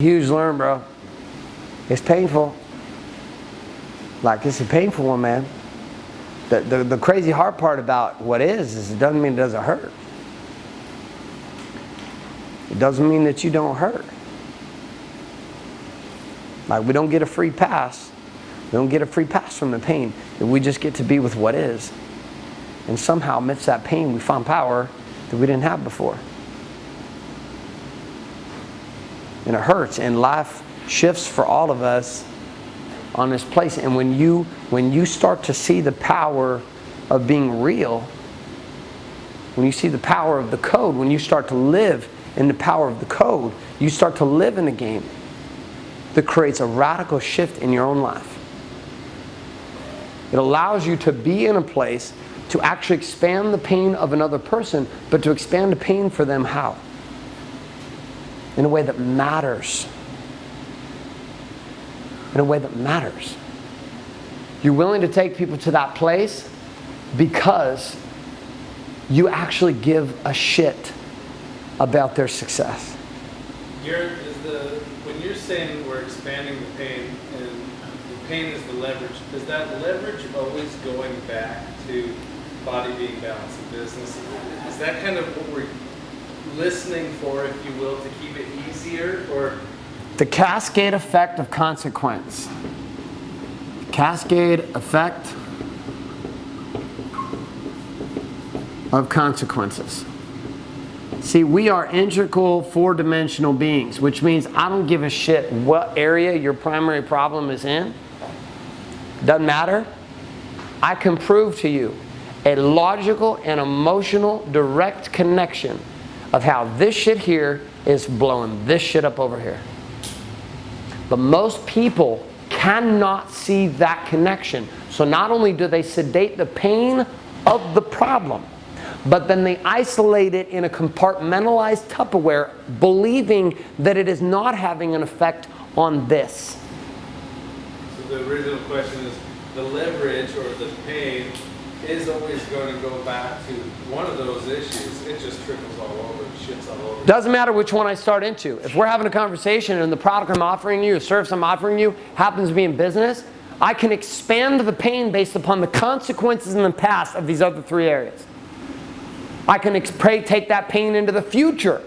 Huge learn, bro. It's painful. Like, it's a painful one, man. The crazy hard part about what is it doesn't mean it doesn't hurt. It doesn't mean that you don't hurt. Like, we don't get a free pass. We don't get a free pass from the pain. We just get to be with what is. And somehow, amidst that pain, we find power that we didn't have before. And it hurts, and life shifts for all of us on this place. And when you start to see the power of being real, when you see the power of the code, when you start to live in the power of the code, you start to live in a game that creates a radical shift in your own life. It allows you to be in a place to actually expand the pain of another person, but to expand the pain for them how? In a way that matters. In a way that matters. You're willing to take people to that place because you actually give a shit about their success. When you're saying we're expanding the pain and the pain is the leverage, is that leverage always going back to body being balanced in business? Is that kind of what we're listening for, if you will, to keep it easier? Or the cascade effect of consequence. Cascade effect of consequences. See, we are integral four-dimensional beings, which means I don't give a shit what area your primary problem is in. Doesn't matter. I can prove to you a logical and emotional direct connection of how this shit here is blowing this shit up over here. But most people cannot see that connection. So not only do they sedate the pain of the problem, but then they isolate it in a compartmentalized Tupperware, believing that it is not having an effect on this. So the original question is, the leverage or the pain is always going to go back to one of those issues. It just trickles all over, shits all over. Doesn't matter which one I start into. If we're having a conversation and the product I'm offering you, the service I'm offering you, happens to be in business, I can expand the pain based upon the consequences in the past of these other three areas. I can take that pain into the future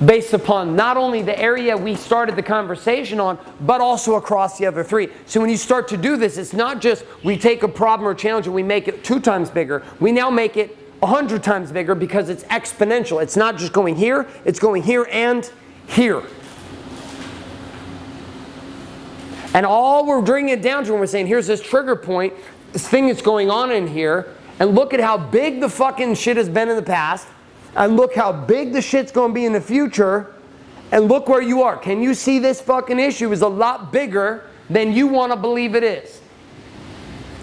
based upon not only the area we started the conversation on, but also across the other three. So when you start to do this, it's not just we take a problem or challenge and we make it 2 times bigger. We now make it 100 times bigger because it's exponential. It's not just going here, it's going here and here. And all we're bringing it down to when we're saying, here's this trigger point, this thing that's going on in here, and look at how big the fucking shit has been in the past, and look how big the shit's going to be in the future, and look where you are. Can you see this fucking issue is a lot bigger than you want to believe it is?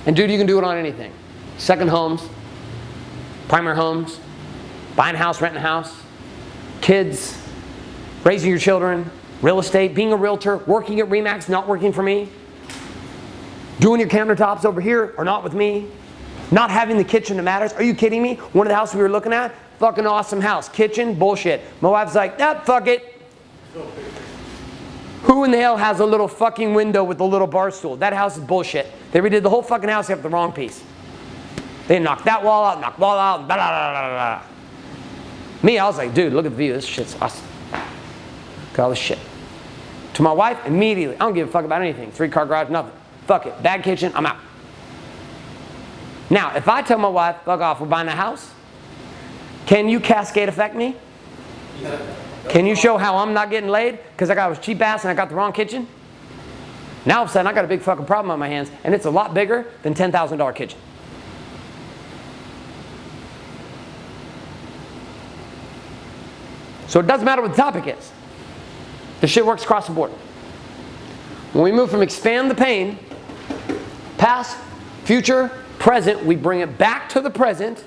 And dude, you can do it on anything. Second homes, primary homes, buying a house, renting a house, kids, raising your children, real estate, being a realtor, working at RE/MAX, not working for me, doing your countertops over here or not with me, not having the kitchen that matters. Are you kidding me? One of the houses we were looking at, fucking awesome house. Kitchen, bullshit. My wife's like, fuck it. Who in the hell has a little fucking window with a little bar stool? That house is bullshit. They redid the whole fucking house except the wrong piece. They knocked that wall out, knocked wall out, blah, blah, blah, blah, blah. Me, I was like, dude, look at the view. This shit's awesome. Look at all this shit. To my wife, immediately, I don't give a fuck about anything. 3-car garage, nothing. Fuck it. Bad kitchen, I'm out. Now, if I tell my wife, fuck off, we're buying a house, can you cascade affect me? Can you show how I'm not getting laid because I got a cheap ass and I got the wrong kitchen? Now all of a sudden I got a big fucking problem on my hands, and it's a lot bigger than $10,000 kitchen. So it doesn't matter what the topic is. The shit works across the board. When we move from expand the pain, past, future, present, we bring it back to the present,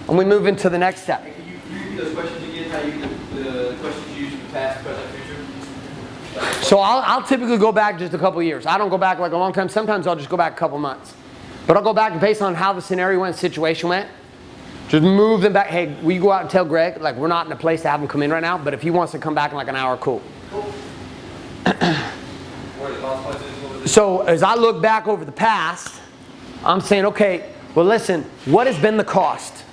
and we move into the next step. Hey, can you repeat those questions again? How the questions you use for the past, present, future? So I'll typically go back just a couple years. I don't go back like a long time. Sometimes I'll just go back a couple months. But I'll go back based on how the scenario went, situation went. Just move them back. Hey, will you go out and tell Greg, like, we're not in a place to have him come in right now, but if he wants to come back in like an hour, cool. What are the consequences? What was it? So as I look back over the past, I'm saying, okay, well listen, what has been the cost?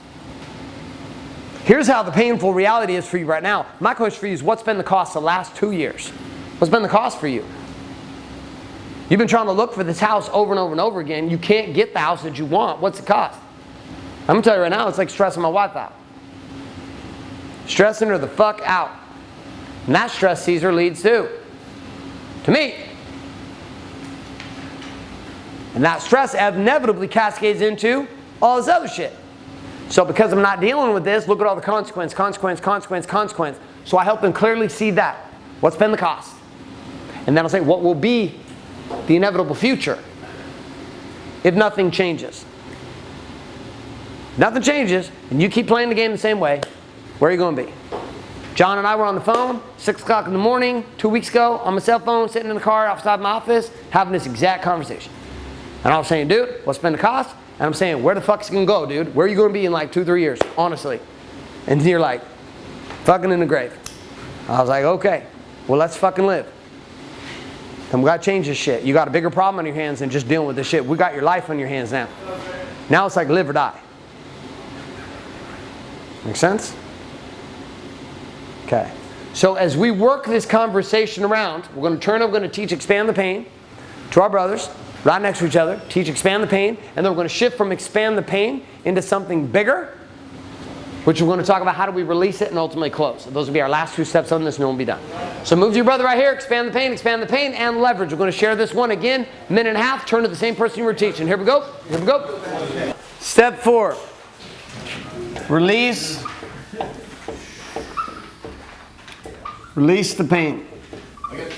Here's how the painful reality is for you right now. My question for you is, what's been the cost the last 2 years? What's been the cost for you? You've been trying to look for this house over and over and over again. You can't get the house that you want. What's it cost? I'm going to tell you right now, it's like stressing my wife out. Stressing her the fuck out. And that stress Caesar leads to me. And that stress inevitably cascades into all this other shit. So because I'm not dealing with this, look at all the consequence. So I help them clearly see that. What's been the cost? And then I'll say, what will be the inevitable future if nothing changes? Nothing changes, and you keep playing the game the same way, where are you going to be? John and I were on the phone, 6 o'clock in the morning, 2 weeks ago, on my cell phone, sitting in the car outside my office, having this exact conversation. And I was saying, dude, what's been the cost? And I'm saying, where the fuck is it going to go, dude? Where are you going to be in like 2-3 years, honestly? And you're like, fucking in the grave. I was like, okay, well, let's fucking live. And we got to change this shit. You got a bigger problem on your hands than just dealing with this shit. We got your life on your hands now. Now it's like live or die. Make sense? Okay. So as we work this conversation around, we're going to teach Expand the Pain to our brothers, right next to each other, teach Expand the Pain, and then we're going to shift from Expand the Pain into something bigger, which we're going to talk about how do we release it and ultimately close. So those will be our last 2 steps on this, and then we'll be done. So move to your brother right here, expand the pain, and leverage. We're going to share this one again, minute and a half, turn to the same person you were teaching. Here we go. Step 4. Release the pain. Can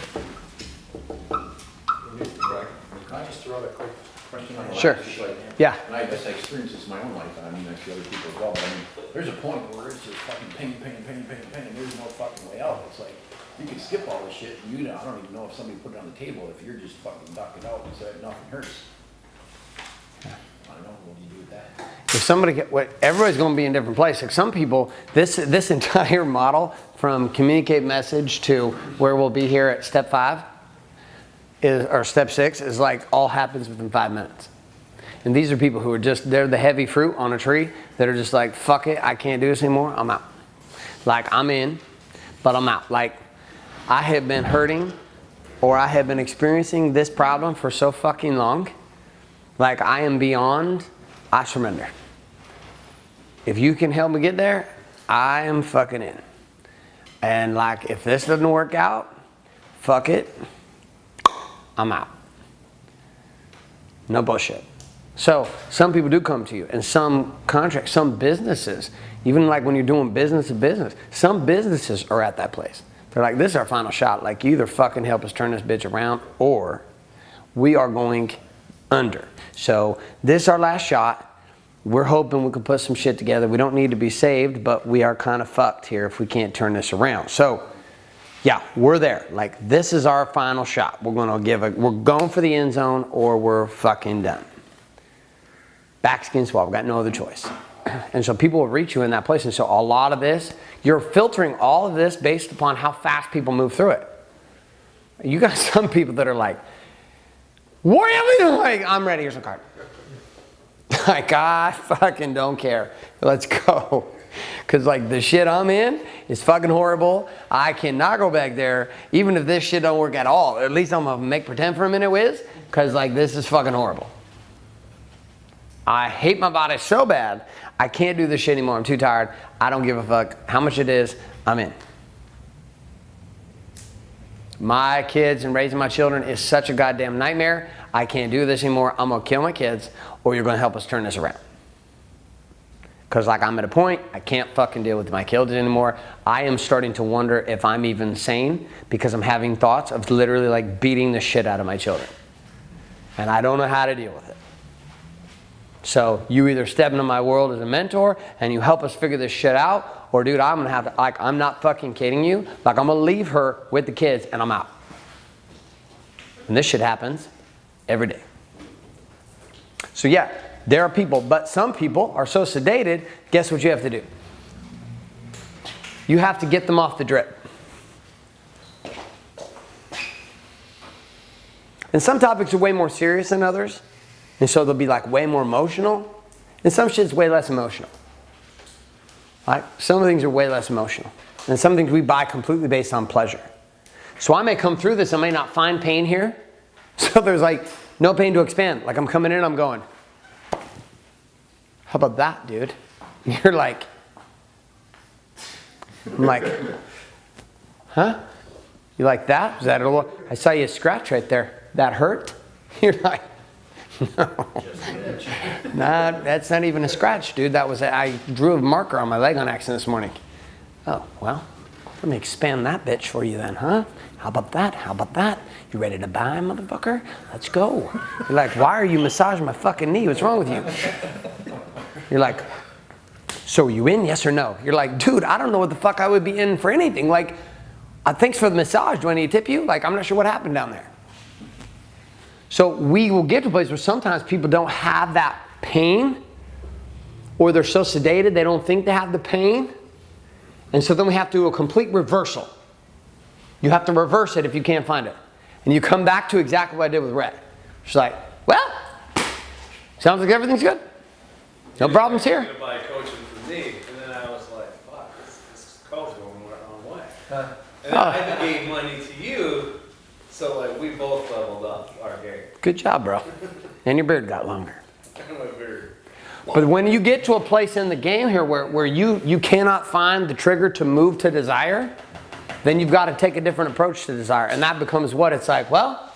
I just throw out a quick question on the Sure. last issue? Yeah. And I guess I experienced this in my own life, and I mean, I see other people as well, but I mean, there's a point where it's just fucking pain, and there's no fucking way out. It's like, you can skip all this shit, and I don't even know if somebody put it on the table, if you're just fucking ducking out and said nothing hurts. I don't know, what do you do with that? If everybody's going to be in a different place. Like some people, this entire model from communicate message to where we'll be here at step 5 or step 6 is like all happens within 5 minutes. And these are people who are they're the heavy fruit on a tree that are just like, fuck it, I can't do this anymore, I'm out. Like I'm in, but I'm out. Like I have been hurting or I have been experiencing this problem for so fucking long. Like I am beyond, I surrender. If you can help me get there, I am fucking in. And like if this doesn't work out, fuck it, I'm out. No bullshit. So some people do come to you, and some contracts, some businesses, even like when you're doing business to business, some businesses are at that place. They're like, this is our final shot. Like you either fucking help us turn this bitch around or we are going under. So this is our last shot. We're hoping we can put some shit together. We don't need to be saved, but we are kind of fucked here if we can't turn this around. So yeah, we're there. Like this is our final shot. We're going for the end zone or we're fucking done. Back against the wall. We've got no other choice. And so people will reach you in that place. And so a lot of this, you're filtering all of this based upon how fast people move through it. You got some people that are like, what are you doing? Like, I'm ready, here's a card. Like, I fucking don't care. Let's go. Because like the shit I'm in is fucking horrible. I cannot go back there. Even if this shit don't work at all. At least I'm going to make pretend for a minute, Wiz. Because like this is fucking horrible. I hate my body so bad, I can't do this shit anymore. I'm too tired. I don't give a fuck how much it is. I'm in. My kids and raising my children is such a goddamn nightmare. I can't do this anymore. I'm going to kill my kids or you're going to help us turn this around. Because like I'm at a point, I can't fucking deal with my kids anymore. I am starting to wonder if I'm even sane because I'm having thoughts of literally like beating the shit out of my children. And I don't know how to deal with it. So you either step into my world as a mentor and you help us figure this shit out, or dude, I'm gonna have to, like, I'm not fucking kidding you. Like, I'm gonna leave her with the kids and I'm out. And this shit happens every day. So yeah, there are people, but some people are so sedated, guess what you have to do? You have to get them off the drip. And some topics are way more serious than others. And so they'll be like way more emotional. And some shit's way less emotional. Right? Some things are way less emotional. And some things we buy completely based on pleasure. So I may come through this, I may not find pain here. So there's like no pain to expand. Like I'm coming in, I'm going, how about that, dude? And you're like, I'm like, huh? You like that? Is that a little? I saw you scratch right there. That hurt? You're like, no. Nah, that's not even a scratch, dude. That was, I drew a marker on my leg on accident this morning. Oh, well, let me expand that bitch for you then, huh? How about that? How about that? You ready to buy, motherfucker? Let's go. You're like, why are you massaging my fucking knee? What's wrong with you? You're like, so are you in, yes or no? You're like, dude, I don't know what the fuck I would be in for anything. Like, thanks for the massage. Do I need to tip you? Like, I'm not sure what happened down there. So we will get to a place where sometimes people don't have that pain, or they're so sedated they don't think they have the pain. And so then we have to do a complete reversal. You have to reverse it if you can't find it. And you come back to exactly what I did with Rhett. She's like, well, sounds like everything's good. No problems here. To buy coaching for me, and then I was like, fuck, this coach going the wrong way. And then I gave money to you, so like we both leveled up our game. Good job, bro. And your beard got longer. And my beard. But when you get to a place in the game here where you cannot find the trigger to move to desire, then you've got to take a different approach to desire. And that becomes what? It's like, well,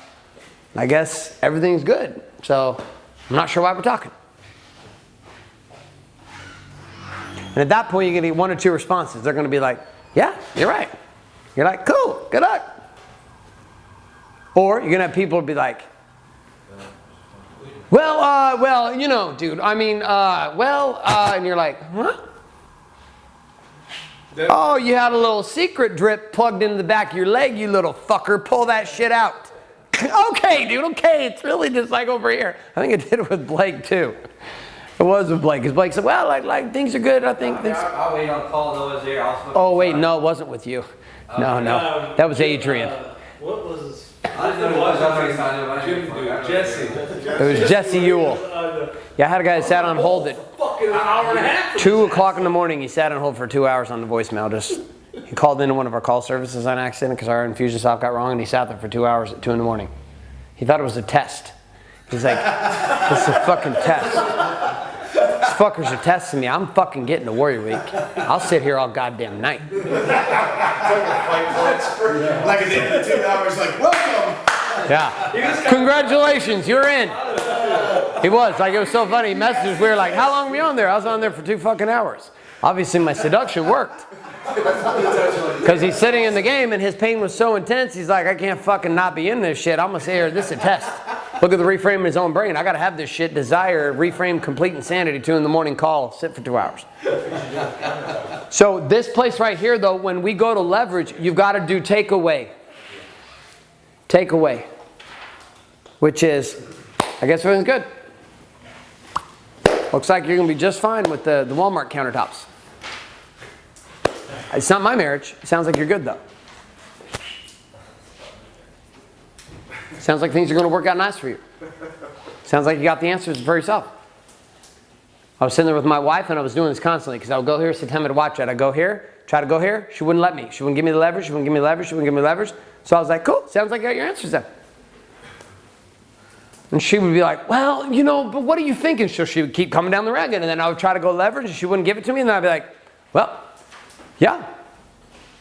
I guess everything's good. So I'm not sure why we're talking. And at that point, you're going to get one or two responses. They're going to be like, yeah, you're right. You're like, cool, good luck. Or you're going to have people be like, well, you know, dude, I mean, and you're like, huh? Oh, you had a little secret drip plugged into the back of your leg, you little fucker. Pull that shit out. Okay, dude, okay. It's really just like over here. I think I did it with Blake, too. It was with Blake, because Blake said, well, like things are good, I think. I'll wait on call. No one's there. Oh, wait, no, it wasn't with you. No, that was Adrian. What was his? I didn't know what was. I didn't know. Jesse. It was Jesse Ewell. Yeah, I had a guy that sat on hold at Fucking hour and a half. 2 o'clock in the morning. He sat on hold for 2 hours on the voicemail. He called into one of our call services on accident because our infusion stop got wrong, and he sat there for 2 hours at 2 in the morning. He thought it was a test. He's like, this is a fucking test. These fuckers are testing me. I'm fucking getting to Warrior Week. I'll sit here all goddamn night. Like I did for 2 hours, like, welcome! Yeah. Congratulations, you're in. He was. Like, it was so funny. He messaged us. We were like, how long were you on there? I was on there for 2 fucking hours. Obviously, my seduction worked. Because he's sitting in the game and his pain was so intense, he's like, I can't fucking not be in this shit. I'm going to say here, this is a test. Look at the reframe in his own brain. I got to have this shit. Desire, reframe, complete insanity, 2 in the morning call, sit for 2 hours. So this place right here, though, when we go to leverage, you've got to do takeaway. Takeaway. Which is, I guess everything's good. Looks like you're going to be just fine with the Walmart countertops. It's not my marriage. It sounds like you're good, though. Sounds like things are going to work out nice for you. Sounds like you got the answers for yourself. I was sitting there with my wife, and I was doing this constantly, because I would go here, sit time to watch it. I'd go here, try to go here. She wouldn't let me. She wouldn't give me the leverage. She wouldn't give me the leverage. She wouldn't give me the leverage. So I was like, cool. Sounds like you got your answers then. And she would be like, well, you know, but what are you thinking? So she would keep coming down the ragged, and then I would try to go leverage, and she wouldn't give it to me, and then I'd be like, well, yeah.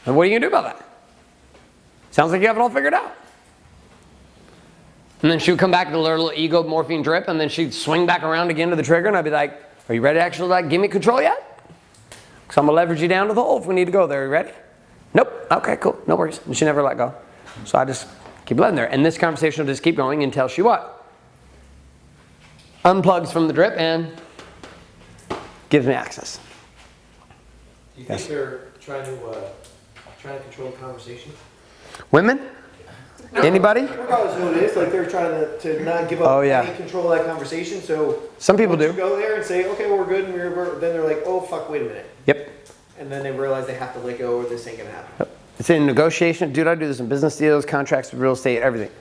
And what are you going to do about that? Sounds like you have it all figured out. And then she would come back to the little ego morphine drip, and then she'd swing back around again to the trigger, and I'd be like, are you ready to actually like give me control yet? Because I'm going to leverage you down to the hole if we need to go there. Are you ready? Nope. Okay, cool. No worries. And she never let go. So I just keep letting there. And this conversation will just keep going until she what? Unplugs from the drip and gives me access. Do you think they're trying to control the conversation? Women? Anybody? Regardless of who it is, like they're trying to not give up any control of that conversation. So some people do. You go there and say, okay, we're good, and then they're like, oh fuck, wait a minute. Yep. And then they realize they have to let go, or this ain't gonna happen. Yep. It's in negotiation. Dude, I do this in business deals, contracts with real estate, everything.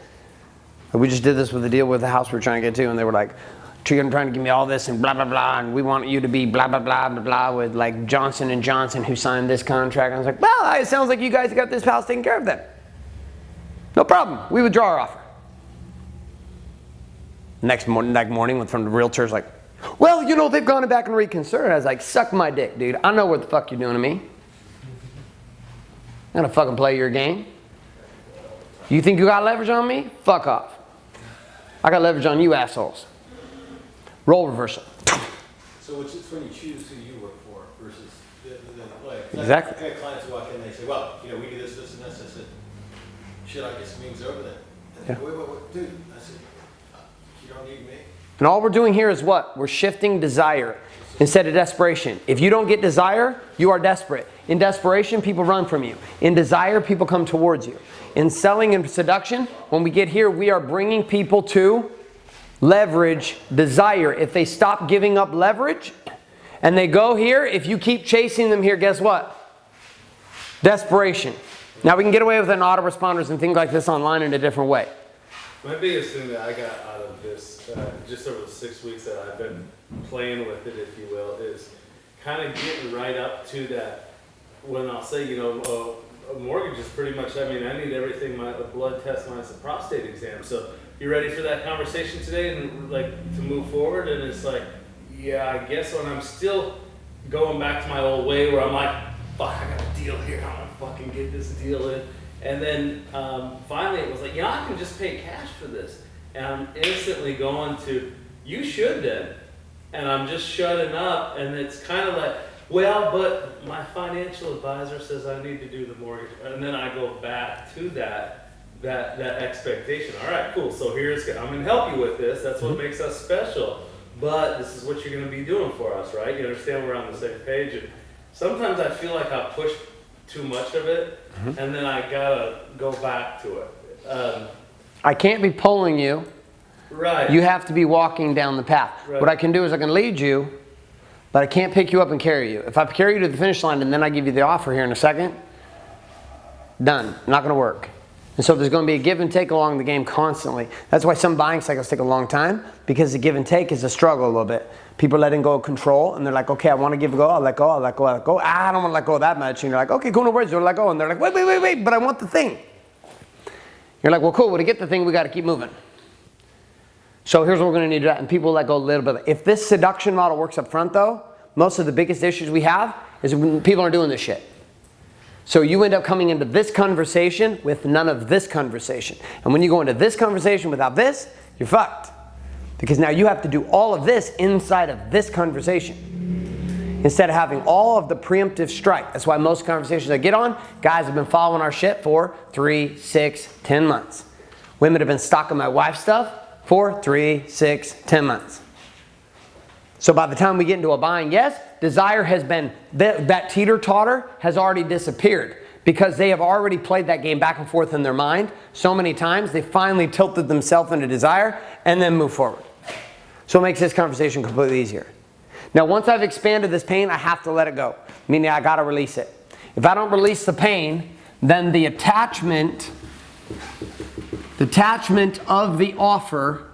We just did this with the deal with the house we were trying to get to, and they were like, you're trying to give me all this and blah, blah, blah, and we want you to be blah, blah, blah, blah, blah, with like Johnson & Johnson who signed this contract. And I was like, well, it sounds like you guys got this house taken care of then. No problem. We withdraw our offer. Next morning, went from the realtor's like, well, you know, they've gone back and reconsidered. I was like, suck my dick, dude. I know what the fuck you're doing to me. I'm gonna fucking play your game. You think you got leverage on me? Fuck off. I got leverage on you assholes. Role reversal. So it's when you choose who you work for versus like Exactly. I had clients who walk in and they say, well, you know, we do this, this, and this. I said, shit, I get some meetings over there. And they go, wait, dude. I said, you don't need me. And all we're doing here is what? We're shifting desire instead of desperation. If you don't get desire, you are desperate. In desperation, people run from you. In desire, people come towards you. In selling and seduction, when we get here, we are bringing people to leverage desire. If they stop giving up leverage and they go here, if you keep chasing them here, guess what? Desperation. Now we can get away with an autoresponders and things like this online in a different way. My biggest thing that I got out of this, just over the 6 weeks that I've been playing with it, if you will, is kind of getting right up to that. When I'll say, you know, a mortgage is pretty much, I mean, I need everything, a blood test minus a prostate exam. So you ready for that conversation today and like to move forward? And it's like, yeah, I guess when I'm still going back to my old way where I'm like, fuck, I got a deal here, I'm gonna fucking get this deal in. And then finally it was like, yeah, I can just pay cash for this. And I'm instantly going to, you should then. And I'm just shutting up, and it's kind of like, well, but my financial advisor says I need to do the mortgage. And then I go back to that expectation. All right, cool. So I'm going to help you with this. That's what makes us special. But this is what you're going to be doing for us, right? You understand we're on the same page. And sometimes I feel like I push too much of it, and then I got to go back to it. I can't be pulling you. Right. You have to be walking down the path. Right. What I can do is I can lead you, but I can't pick you up and carry you. If I carry you to the finish line and then I give you the offer here in a second, done. Not going to work. And so there's going to be a give and take along the game constantly. That's why some buying cycles take a long time, because the give and take is a struggle a little bit. People letting go of control, and they're like, okay, I want to give a go, I'll let go, I'll let go, I'll let go. I don't want to let go that much. And you're like, okay, cool, no worries, you'll let go. And they're like, wait, but I want the thing. You're like, well, cool, well, to get the thing, we got to keep moving. So here's what we're going to need to do. And people let go a little bit. If this seduction model works up front, though, most of the biggest issues we have is when people are doing this shit. So you end up coming into this conversation with none of this conversation. And when you go into this conversation without this, you're fucked. Because now you have to do all of this inside of this conversation, instead of having all of the preemptive strike. That's why most conversations I get on, guys have been following our shit for 3, 6, 10 months. Women have been stalking my wife's stuff for 3, 6, 10 months. So by the time we get into a buying yes, desire has been, that teeter-totter has already disappeared, because they have already played that game back and forth in their mind so many times, they finally tilted themselves into desire and then move forward. So it makes this conversation completely easier. Now once I've expanded this pain, I have to let it go, meaning I gotta release it. If I don't release the pain, then the attachment of the offer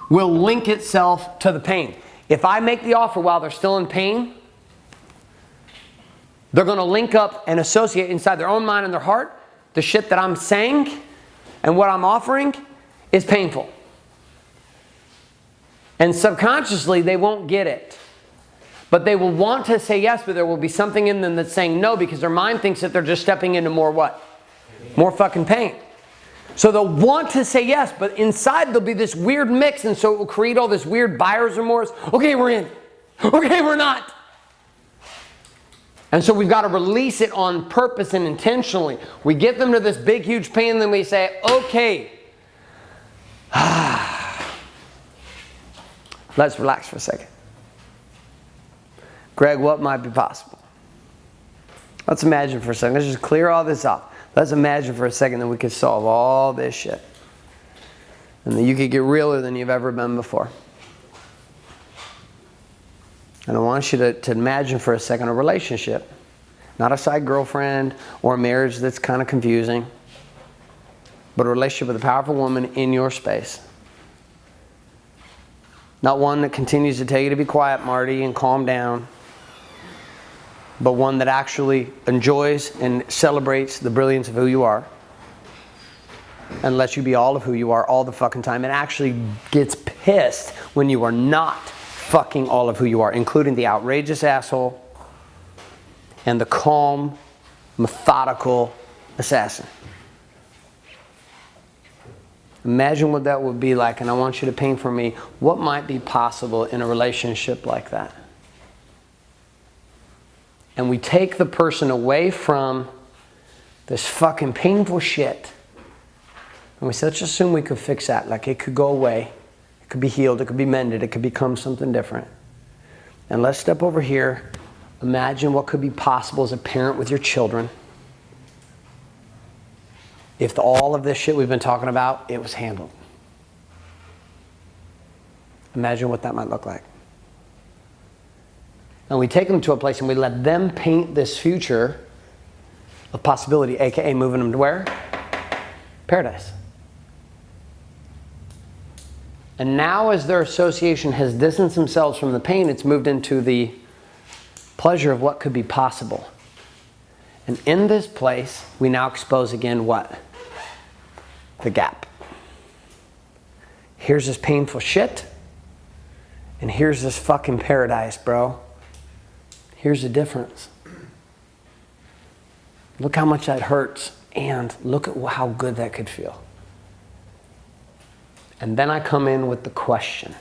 will link itself to the pain. If I make the offer while they're still in pain, they're going to link up and associate inside their own mind and their heart the shit that I'm saying and what I'm offering is painful. And subconsciously, they won't get it. But they will want to say yes, but there will be something in them that's saying no, because their mind thinks that they're just stepping into more what? More fucking pain. So they'll want to say yes, but inside there'll be this weird mix, and so it will create all this weird buyer's remorse. Okay, we're in. Okay, we're not. And so we've got to release it on purpose and intentionally. We get them to this big, huge pain, and then we say, okay. Let's relax for a second. Greg, what might be possible? Let's imagine for a second. Let's just clear all this up. Let's imagine for a second that we could solve all this shit. And that you could get realer than you've ever been before. And I want you to imagine for a second a relationship. Not a side girlfriend or a marriage that's kind of confusing, but a relationship with a powerful woman in your space. Not one that continues to tell you to be quiet, Marty, and calm down, but one that actually enjoys and celebrates the brilliance of who you are and lets you be all of who you are all the fucking time, and actually gets pissed when you are not fucking all of who you are, including the outrageous asshole and the calm, methodical assassin. Imagine what that would be like, and I want you to paint for me what might be possible in a relationship like that. And we take the person away from this fucking painful shit, and we say, let's assume we could fix that. Like, it could go away, it could be healed, it could be mended, it could become something different. And let's step over here. Imagine what could be possible as a parent with your children if all of this shit we've been talking about, it was handled. Imagine what that might look like. And we take them to a place and we let them paint this future of possibility, aka moving them to where? Paradise. And now as their association has distanced themselves from the pain, it's moved into the pleasure of what could be possible. And in this place, we now expose again what? The gap. Here's this painful shit, and here's this fucking paradise, bro. Here's the difference. Look how much that hurts, and look at how good that could feel. And then I come in with the question.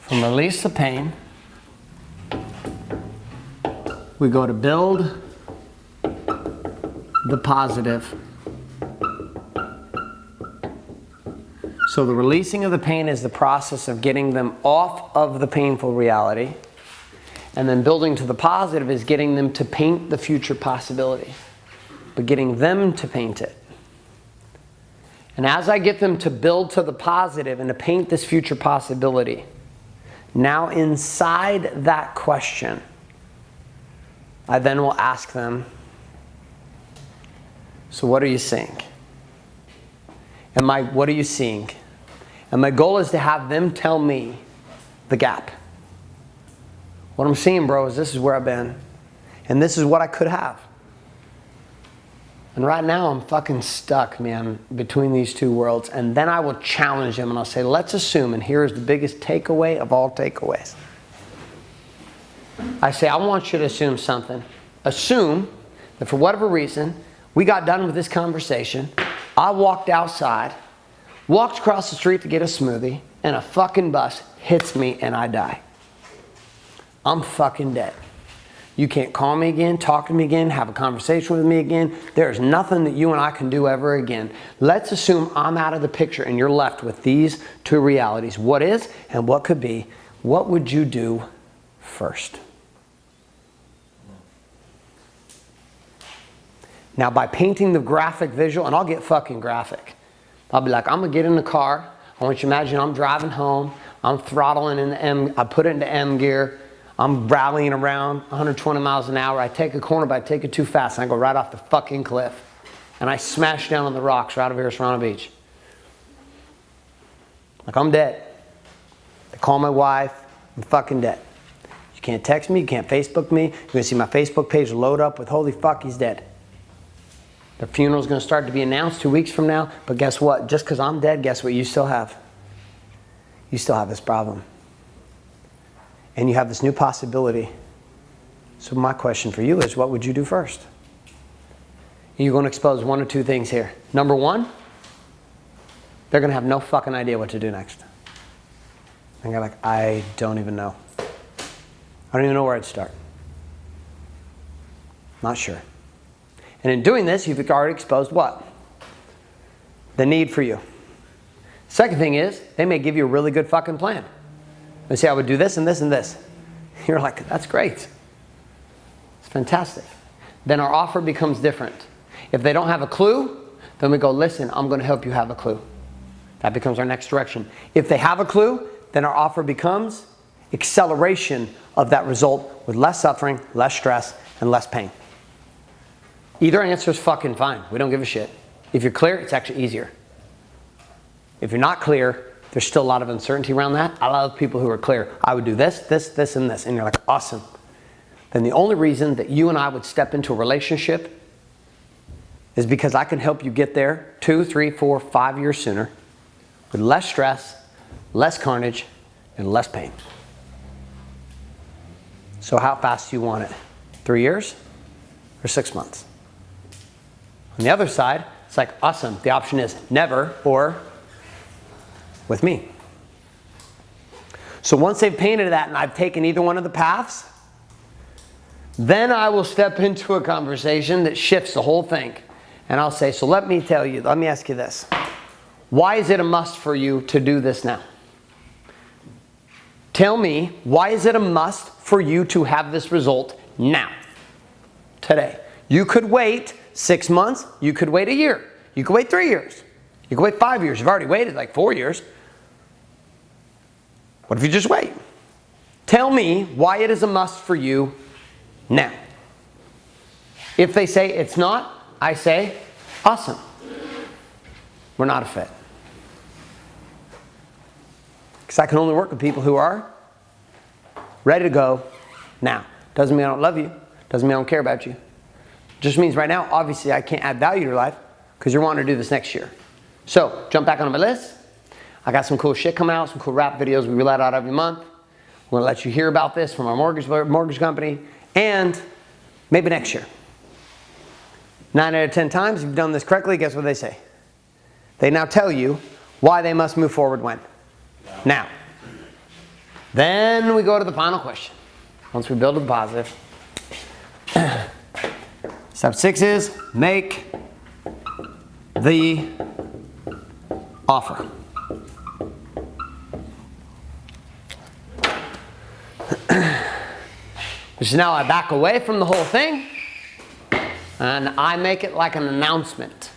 From release the pain, we go to build the positive. So the releasing of the pain is the process of getting them off of the painful reality. And then building to the positive is getting them to paint the future possibility, but getting them to paint it. And as I get them to build to the positive and to paint this future possibility, now inside that question, I then will ask them, so what are you seeing? What are you seeing? And my goal is to have them tell me the gap. What I'm seeing, bro, is this is where I've been. And this is what I could have. And right now I'm fucking stuck, man, between these two worlds. And then I will challenge them and I'll say, let's assume, and here's the biggest takeaway of all takeaways. I say, I want you to assume something. Assume that for whatever reason, we got done with this conversation. I walked outside, walked across the street to get a smoothie, and a fucking bus hits me and I die. I'm fucking dead. You can't call me again, talk to me again, have a conversation with me again. There's nothing that you and I can do ever again. Let's assume I'm out of the picture and you're left with these two realities. What is and what could be. What would you do first? Now, by painting the graphic visual, and I'll get fucking graphic. I'll be like, I'm gonna get in the car. I want you to imagine I'm driving home. I'm throttling in the M, I put it into M gear. I'm rallying around 120 miles an hour. I take a corner, but I take it too fast. And I go right off the fucking cliff. And I smash down on the rocks right over here at Serrano Beach. Like, I'm dead. I call my wife. I'm fucking dead. You can't text me. You can't Facebook me. You're going to see my Facebook page load up with, holy fuck, he's dead. The funeral's going to start to be announced 2 weeks from now. But guess what? Just because I'm dead, guess what you still have? You still have this problem. And you have this new possibility. So my question for you is, what would you do first? You're going to expose one or two things here. Number one, they're going to have no fucking idea what to do next. And they're like, I don't even know. I don't even know where I'd start. Not sure. And in doing this, you've already exposed what? The need for you. Second thing is, they may give you a really good fucking plan. They say, I would do this and this and this. You're like, that's great. It's fantastic. Then our offer becomes different. If they don't have a clue, then we go, listen, I'm going to help you have a clue. That becomes our next direction. If they have a clue, then our offer becomes, acceleration of that result with less suffering, less stress, and less pain. Either answer is fucking fine. We don't give a shit. If you're clear, it's actually easier. If you're not clear, there's still a lot of uncertainty around that. I love people who are clear. I would do this, this, this, and this. And you're like, awesome. Then the only reason that you and I would step into a relationship is because I can help you get there 2, 3, 4, 5 years sooner with less stress, less carnage, and less pain. So how fast do you want it? 3 years or 6 months? On the other side, it's like, awesome. The option is never or with me. So once they've painted that and I've taken either one of the paths, then I will step into a conversation that shifts the whole thing. And I'll say, so let me ask you this. Why is it a must for you to do this now? Tell me, why is it a must for you to have this result now? Today. You could wait 6 months. You could wait a year. You could wait 3 years. You could wait 5 years. You've already waited like 4 years. What if you just wait? Tell me why it is a must for you now. If they say it's not, I say, awesome. We're not a fit. Because I can only work with people who are ready to go now. Doesn't mean I don't love you. Doesn't mean I don't care about you. Just means right now, obviously, I can't add value to your life because you're wanting to do this next year. So, jump back on my list. I got some cool shit coming out, some cool rap videos we let out every month. We're going to let you hear about this from our mortgage company. And maybe next year. 9 out of 10 times, if you've done this correctly, guess what they say? They now tell you why they must move forward when? Now. Then we go to the final question. Once we build a positive. Step 6 is make the offer. So now I back away from the whole thing and I make it like an announcement.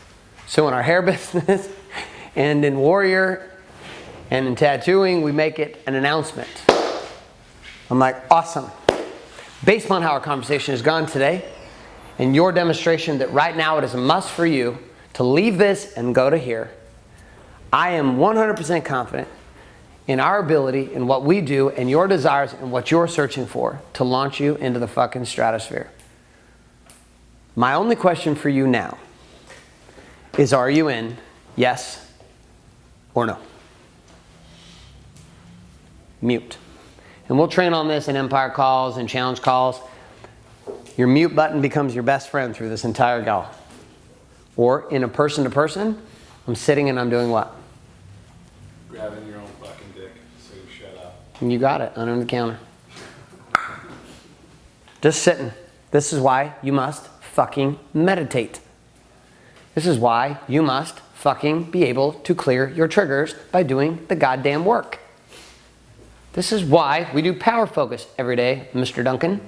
So in our hair business and in Warrior and in tattooing, we make it an announcement. I'm like, awesome. Based on how our conversation has gone today and your demonstration that right now it is a must for you to leave this and go to here, I am 100% confident in our ability, in what we do, and your desires, and what you're searching for to launch you into the fucking stratosphere. My only question for you now is, are you in? Yes or no? Mute. And we'll train on this in Empire calls and challenge calls. Your mute button becomes your best friend through this entire call. Or in a person-to-person, I'm sitting and I'm doing what? Grabbing your own fucking dick, so you shut up. You got it, under the counter. Just sitting. This is why you must fucking meditate. This is why you must fucking be able to clear your triggers by doing the goddamn work. This is why we do power focus every day, Mr. Duncan.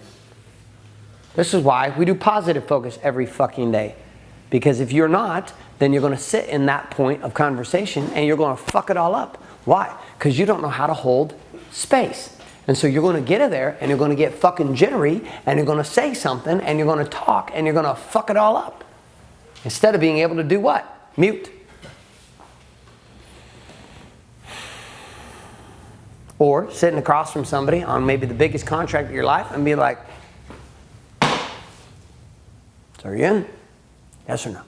This is why we do positive focus every fucking day. Because if you're not, then you're going to sit in that point of conversation and you're going to fuck it all up. Why? Because you don't know how to hold space. And so you're going to get in there and you're going to get fucking jittery and you're going to say something and you're going to talk and you're going to fuck it all up. Instead of being able to do what? Mute. Or sitting across from somebody on maybe the biggest contract of your life and be like, so are you in? Yes or no?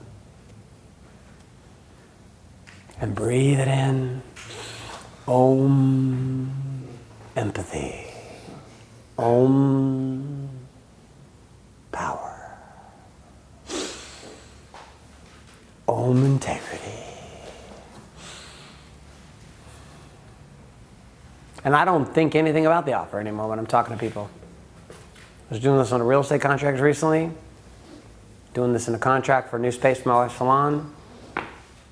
And breathe it in. Om. Empathy. Om. Power. Om. Integrity. And I don't think anything about the offer anymore when I'm talking to people. I was doing this on a real estate contract recently. Doing this in a contract for a new space for my wife's salon.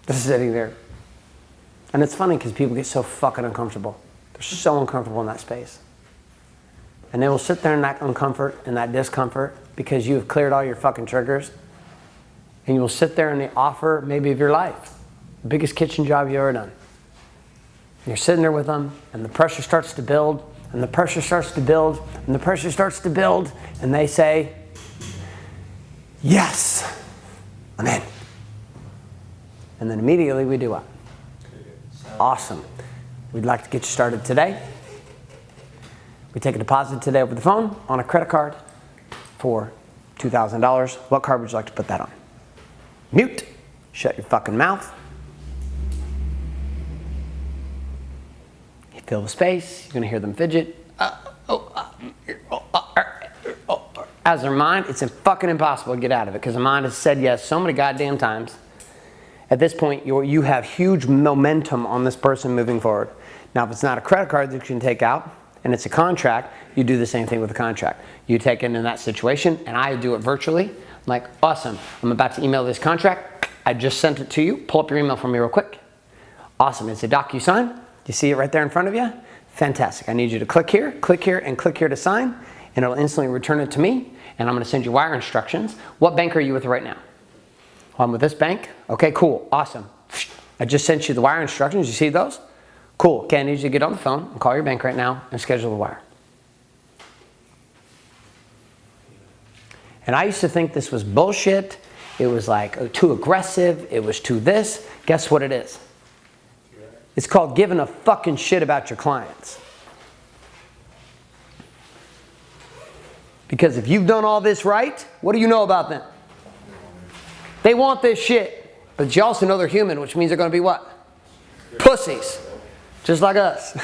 Just sitting there. And it's funny because people get so fucking uncomfortable. They're so uncomfortable in that space. And they will sit there in that uncomfort and that discomfort because you have cleared all your fucking triggers. And you will sit there in the offer maybe of your life. The biggest kitchen job you've ever done. And you're sitting there with them and the pressure starts to build and the pressure starts to build, and the pressure starts to build, and they say, yes, I'm in. And then immediately we do what? Awesome. We'd like to get you started today. We take a deposit today over the phone on a credit card for $2,000. What card would you like to put that on? Mute. Shut your fucking mouth. You fill the space. You're going to hear them fidget. As their mind, it's fucking impossible to get out of it because the mind has said yes so many goddamn times. At this point, you have huge momentum on this person moving forward. Now, if it's not a credit card that you can take out and it's a contract, you do the same thing with a contract. You take it in that situation, and I do it virtually. I'm like, awesome, I'm about to email this contract. I just sent it to you. Pull up your email for me real quick. Awesome, it's a DocuSign. You see it right there in front of you? Fantastic. I need you to click here, and click here to sign, and it'll instantly return it to me, and I'm gonna send you wire instructions. What bank are you with right now? I'm with this bank. Okay, cool, awesome. I just sent you the wire instructions. You see those? Cool. Okay, I need you to get on the phone and call your bank right now and schedule the wire. And I used to think this was bullshit. It was like too aggressive. It was too this. Guess what it is? It's called giving a fucking shit about your clients. Because if you've done all this right, what do you know about them? They want this shit. But you also know they're human, which means they're going to be what? Pussies. Just like us.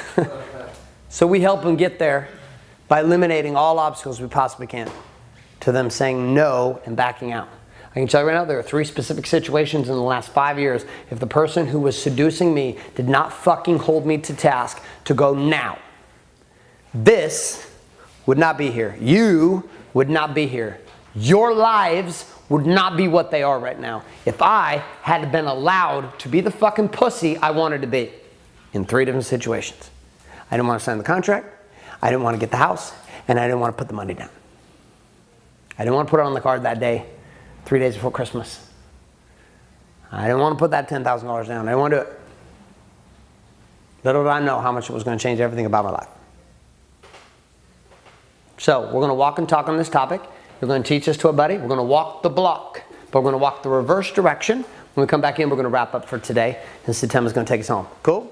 So we help them get there by eliminating all obstacles we possibly can to them saying no and backing out. I can tell you right now, there are 3 specific situations in the last 5 years. If the person who was seducing me did not fucking hold me to task to go now, this would not be here. You would not be here. Your lives would not be what they are right now if I had been allowed to be the fucking pussy I wanted to be in 3 different situations. I didn't want to sign the contract, I didn't want to get the house, and I didn't want to put the money down. I didn't want to put it on the card that day, 3 days before Christmas. I didn't want to put that $10,000 down. I didn't want to do it. Little did I know how much it was going to change everything about my life. So we're going to walk and talk on this topic. You're going to teach this to a buddy. We're going to walk the block, but we're going to walk the reverse direction. When we come back in, we're going to wrap up for today, and Satem is going to take us home. Cool?